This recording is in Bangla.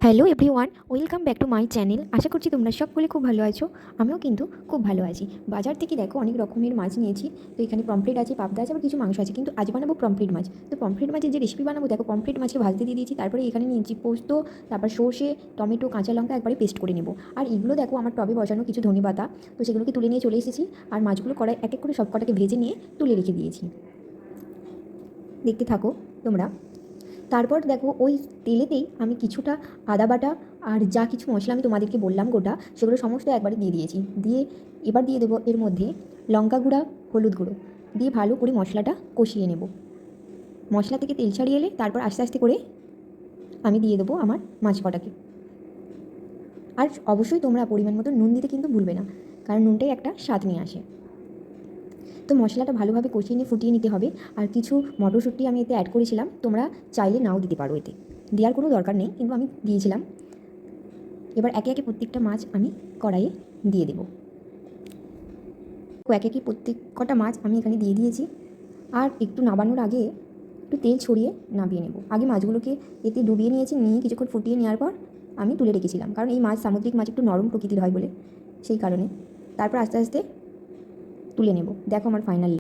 Hello everyone, welcome back to my channel. আশা করছি তোমরা সকলে খুব ভালো আছো। আমিও কিন্তু খুব ভালো আছি। বাজার থেকে দেখো অনেক রকমের মাছ নিয়েছি। তো এখানে পমফ্রেট আছে, পাবদা আছে, আবার কিছু মাংস আছে, কিন্তু আজ বানাবো পমফ্রেট মাছ। তো পমফ্রেট মাছের যে রেসিপি বানাবো, দেখো পমফ্রেট মাছকে ভাজতে দিয়ে দিয়েছি। তারপরে এখানে নিয়েছি পোস্ত, তারপর সর্ষে, টমেটো, কাঁচা লঙ্কা একবারে পেস্ট করে নেবো। আর এগুলো দেখো আমার টবে বসানো কিছু ধনেপাতা, তো সেগুলোকে তুলে নিয়ে চলে এসেছি। আর মাছগুলো কড়াই এক এক করে সব কটাকে ভেজে নিয়ে তুলে রেখে দিয়েছি। দেখতে থাকো তোমরা। তারপর দেখো ওই তেলেতেই আমি কিছুটা আদা বাটা আর যা কিছু মশলা আমি তোমাদেরকে বললাম গোটা, সেগুলো সমস্ত একবারে দিয়ে দিয়েছি। দিয়ে এবার দিয়ে দেবো এর মধ্যে লঙ্কা গুঁড়া, হলুদ গুঁড়ো দিয়ে ভালো করে মশলাটা কষিয়ে নেব। মশলা থেকে তেল ছাড়িয়ে এলে তারপর আস্তে আস্তে করে আমি দিয়ে দেবো আমার মাছ কটাকে। আর অবশ্যই তোমরা পরিমাণ মতো নুন দিতে কিন্তু ভুলবে না, কারণ নুনটাই একটা স্বাদ নিয়ে আসে। তো মশলাটা ভালোভাবে কষিয়ে নিয়ে ফুটিয়ে নিতে হবে। আর কিছু মটরশুঁটি আমি এতে অ্যাড করেছিলাম, তোমরা চাইলে নাও দিতে পারো, এতে দেওয়ার কোনো দরকার নেই, কিন্তু আমি দিয়েছিলাম। এবার একে একে প্রত্যেকটা মাছ আমি কড়াইয়ে দিয়ে দেবো। একে একে প্রত্যেক কটা মাছ আমি এখানে দিয়ে দিয়েছি। আর একটু নাবানোর আগে একটু তেল ছড়িয়ে নাবিয়ে নেব। আগে মাছগুলোকে এতে ডুবিয়ে নিয়েছি, নিয়ে কিছুক্ষণ ফুটিয়ে নেওয়ার পর আমি তুলে রেখেছিলাম, কারণ এই মাছ সামুদ্রিক মাছ একটু নরম প্রকৃতির হয় বলে, সেই কারণে। তারপর আস্তে আস্তে তুলে নেব। দেখো আমার ফাইনাল।